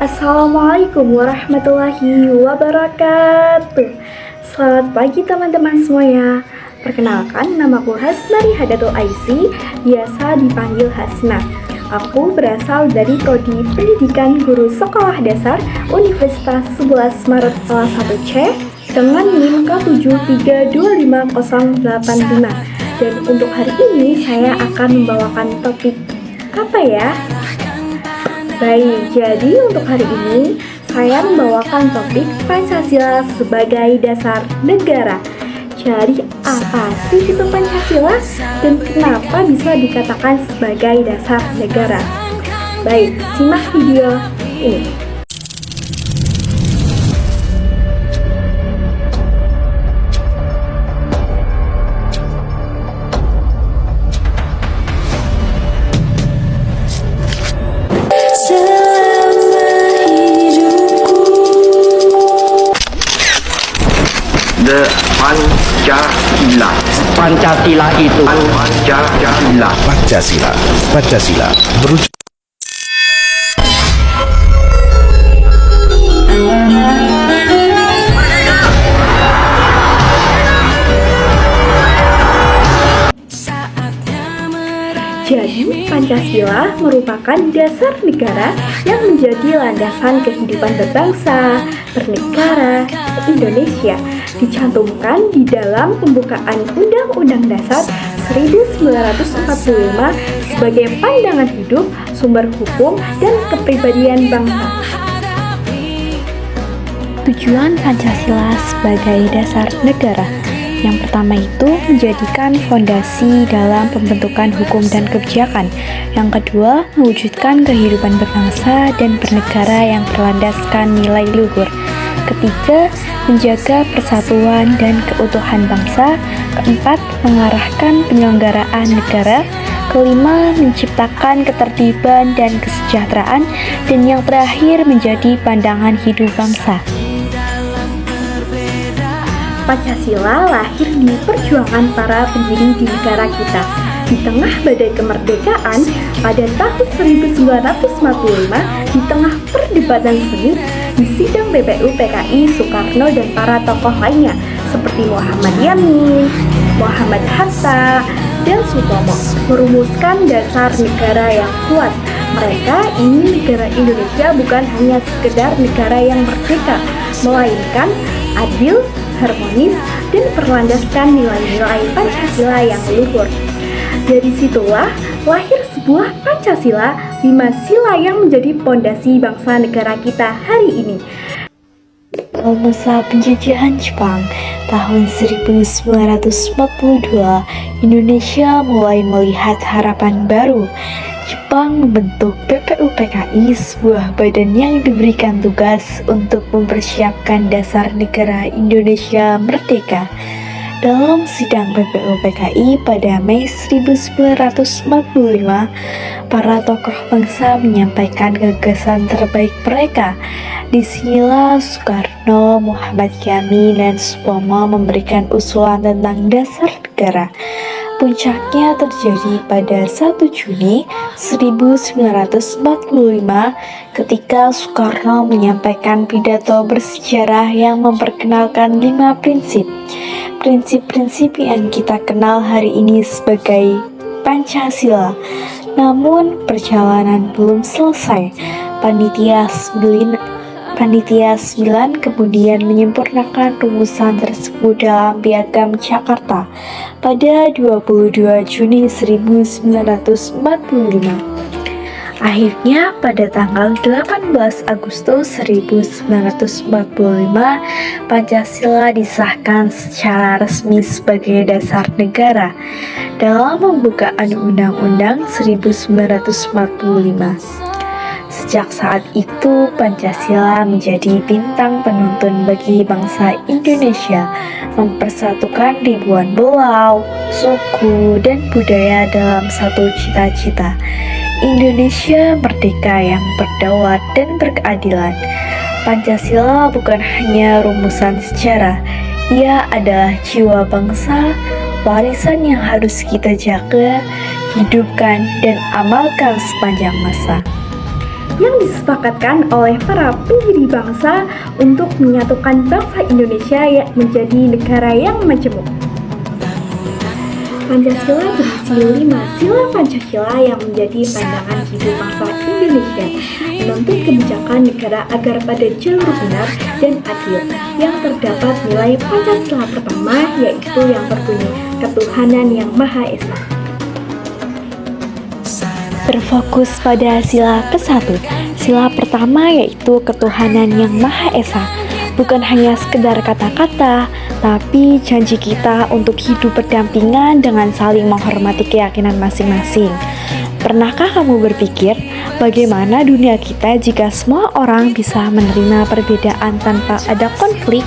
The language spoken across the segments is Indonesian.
Assalamualaikum warahmatullahi wabarakatuh. Selamat pagi teman-teman semuanya. Perkenalkan, namaku Hasnari Hadatul Aisy, biasa dipanggil Hasna. Aku berasal dari Prodi Pendidikan Guru Sekolah Dasar Universitas 11 Maret salah 1C dengan NIM K73255085. Dan untuk hari ini saya akan membawakan topik apa ya? Baik, jadi untuk hari ini saya membawakan topik Pancasila sebagai dasar negara. Jadi apa sih itu Pancasila dan kenapa bisa dikatakan sebagai dasar negara? Baik, simak video ini. Pancasila. Pancasila itu Pancasila berujuk Jadi, Pancasila merupakan dasar negara yang menjadi landasan kehidupan berbangsa, bernegara, Indonesia, dicantumkan di dalam pembukaan Undang-Undang Dasar 1945 sebagai pandangan hidup, sumber hukum, dan kepribadian bangsa. Tujuan Pancasila sebagai dasar negara. Yang pertama itu menjadikan fondasi dalam pembentukan hukum dan kebijakan. Yang kedua, mewujudkan kehidupan berbangsa dan bernegara yang berlandaskan nilai luhur. Ketiga, menjaga persatuan dan keutuhan bangsa. Keempat, mengarahkan penyelenggaraan negara. Kelima, menciptakan ketertiban dan kesejahteraan. Dan yang terakhir, menjadi pandangan hidup bangsa. Pancasila lahir di perjuangan para pendiri di negara kita. Di tengah badai kemerdekaan pada tahun 1945, di tengah perdebatan sengit di sidang BPU PKI, Soekarno dan para tokoh lainnya seperti Muhammad Yamin, Muhammad Hatta, dan Sutomo merumuskan dasar negara yang kuat. Mereka ingin negara Indonesia bukan hanya sekedar negara yang merdeka, melainkan adil, harmonis, dan berlandaskan nilai-nilai Pancasila yang luhur. Dari situlah lahir sebuah Pancasila, 5 sila yang menjadi pondasi bangsa negara kita hari ini. Masa penjajahan Jepang tahun 1942, Indonesia mulai melihat harapan baru. Jepang membentuk BPU PKI, sebuah badan yang diberikan tugas untuk mempersiapkan dasar negara Indonesia merdeka. Dalam sidang BPU PKI pada Mei 1945, para tokoh bangsa menyampaikan gagasan terbaik mereka. Disinilah Soekarno, Muhammad Yamin, dan Sutomo memberikan usulan tentang dasar negara. Puncaknya terjadi pada 1 Juni 1945 ketika Soekarno menyampaikan pidato bersejarah yang memperkenalkan 5 prinsip. Prinsip-prinsip yang kita kenal hari ini sebagai Pancasila. Namun perjalanan belum selesai. Panitia 9 kemudian menyempurnakan rumusan tersebut dalam Piagam Jakarta pada 22 Juni 1945. Akhirnya pada tanggal 18 Agustus 1945, Pancasila disahkan secara resmi sebagai dasar negara dalam pembukaan Undang-Undang 1945. Sejak saat itu, Pancasila menjadi bintang penuntun bagi bangsa Indonesia, mempersatukan ribuan pulau, suku, dan budaya dalam satu cita-cita. Indonesia merdeka yang berdaulat dan berkeadilan. Pancasila bukan hanya rumusan sejarah, ia adalah jiwa bangsa, warisan yang harus kita jaga, hidupkan, dan amalkan sepanjang masa. yang disepakatkan oleh para pendiri bangsa untuk menyatukan bangsa Indonesia menjadi negara yang majemuk. Pancasila berisi 5 sila Pancasila yang menjadi pandangan hidup bangsa Indonesia, menuntut kebijakan negara agar pada jalur benar dan adil, yang terdapat nilai Pancasila pertama yaitu yang berbunyi ketuhanan yang Maha Esa. Berfokus pada sila ke-1. Sila pertama yaitu ketuhanan yang Maha Esa. Bukan hanya sekedar kata-kata, tapi janji kita untuk hidup berdampingan dengan saling menghormati keyakinan masing-masing. Pernahkah kamu berpikir bagaimana dunia kita jika semua orang bisa menerima perbedaan tanpa ada konflik?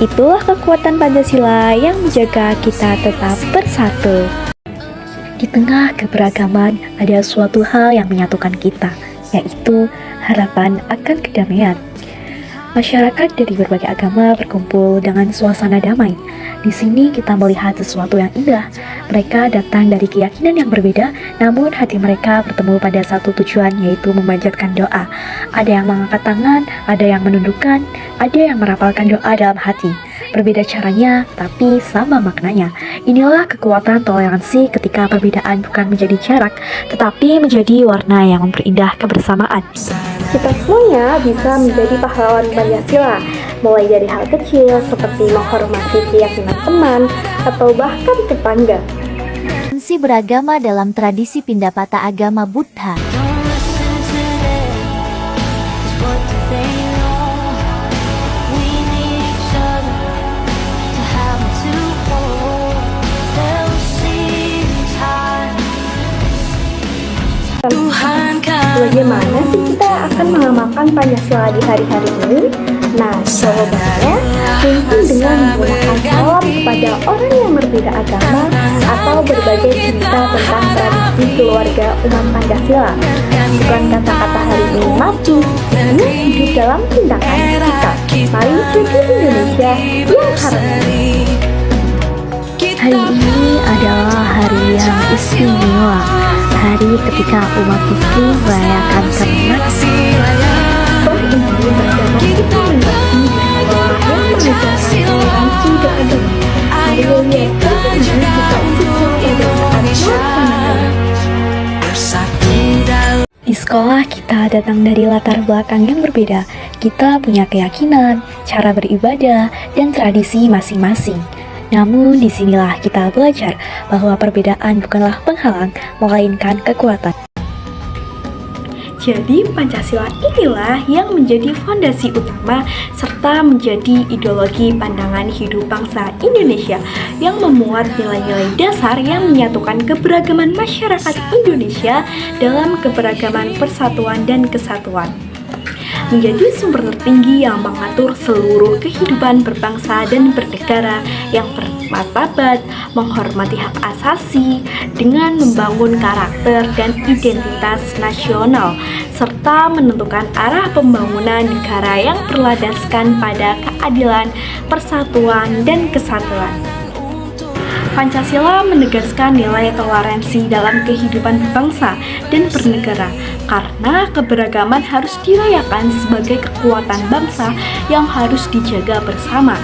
Itulah kekuatan Pancasila yang menjaga kita tetap bersatu. Di tengah keberagaman ada suatu hal yang menyatukan kita, yaitu harapan akan kedamaian. Masyarakat dari berbagai agama berkumpul dengan suasana damai. Di sini kita melihat sesuatu yang indah. Mereka datang dari keyakinan yang berbeda, namun hati mereka bertemu pada satu tujuan, yaitu memanjatkan doa. Ada yang mengangkat tangan, ada yang menundukkan, ada yang merapalkan doa dalam hati. Berbeda caranya, tapi sama maknanya. Inilah kekuatan toleransi ketika perbedaan bukan menjadi jarak, tetapi menjadi warna yang memperindah kebersamaan. Kita semuanya bisa menjadi pahlawan Pancasila, mulai dari hal kecil seperti menghormati keyakinan teman atau bahkan tetangga. Toleransi beragama dalam tradisi Pindapata agama Buddha. Bagaimana sih kita akan mengamalkan Pancasila di hari-hari ini? Nah, jawabannya mungkin dengan menggunakan salam kepada orang yang berbeda agama atau berbagai cerita tentang tradisi keluarga umat Pancasila. Bukan kata-kata hari ini mati, ini hidup dalam tindakan kita. Mari jadi Indonesia yang harmonis. Hari ini adalah hari yang istimewa, hari ketika umat Muslim merayakan kemenangan. Setelah ini bersama kita mengisi di sekolah yang mengajarkan toleransi dan agama. Mari lihat bagaimana sikap siswa pada saat melaksanakannya. Di sekolah kita datang dari latar belakang yang berbeda. Kita punya keyakinan, cara beribadah, dan tradisi masing-masing. Namun disinilah kita belajar bahwa perbedaan bukanlah penghalang, melainkan kekuatan. Jadi Pancasila inilah yang menjadi fondasi utama serta menjadi ideologi pandangan hidup bangsa Indonesia yang memuat nilai-nilai dasar yang menyatukan keberagaman masyarakat Indonesia dalam keberagaman persatuan dan kesatuan. Menjadi sumber tertinggi yang mengatur seluruh kehidupan berbangsa dan bernegara yang bermartabat, menghormati hak asasi, dengan membangun karakter dan identitas nasional, serta menentukan arah pembangunan negara yang berlandaskan pada keadilan, persatuan, dan kesatuan. Pancasila menegaskan nilai toleransi dalam kehidupan berbangsa dan bernegara karena keberagaman harus dirayakan sebagai kekuatan bangsa yang harus dijaga bersama.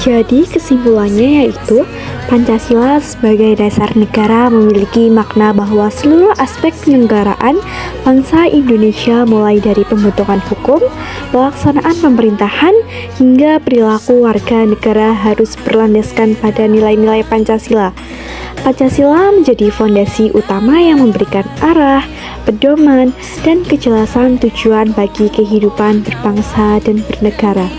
Jadi kesimpulannya yaitu Pancasila sebagai dasar negara memiliki makna bahwa seluruh aspek penyelenggaraan bangsa Indonesia mulai dari pembentukan hukum, pelaksanaan pemerintahan, hingga perilaku warga negara harus berlandaskan pada nilai-nilai Pancasila. Pancasila menjadi fondasi utama yang memberikan arah, pedoman, dan kejelasan tujuan bagi kehidupan berbangsa dan bernegara.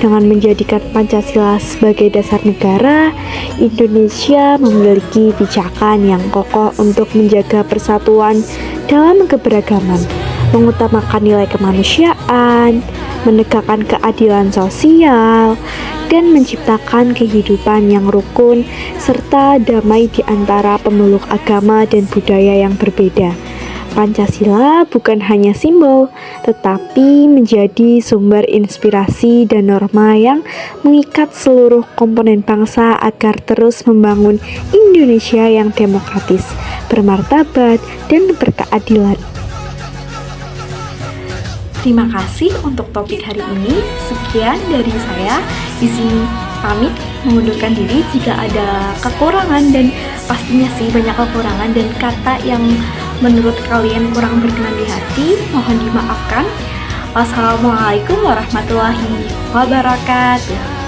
Dengan menjadikan Pancasila sebagai dasar negara, Indonesia memiliki pijakan yang kokoh untuk menjaga persatuan dalam keberagaman, mengutamakan nilai kemanusiaan, menegakkan keadilan sosial, dan menciptakan kehidupan yang rukun serta damai di antara pemeluk agama dan budaya yang berbeda. Pancasila bukan hanya simbol, tetapi menjadi sumber inspirasi dan norma yang mengikat seluruh komponen bangsa agar terus membangun Indonesia yang demokratis, bermartabat, dan berkeadilan. Terima kasih untuk topik hari ini. Sekian dari saya. Izin pamit mengundurkan diri jika ada kekurangan, dan pastinya sih banyak kekurangan dan kata yang menurut kalian kurang berkenan di hati, mohon dimaafkan. Wassalamualaikum warahmatullahi wabarakatuh.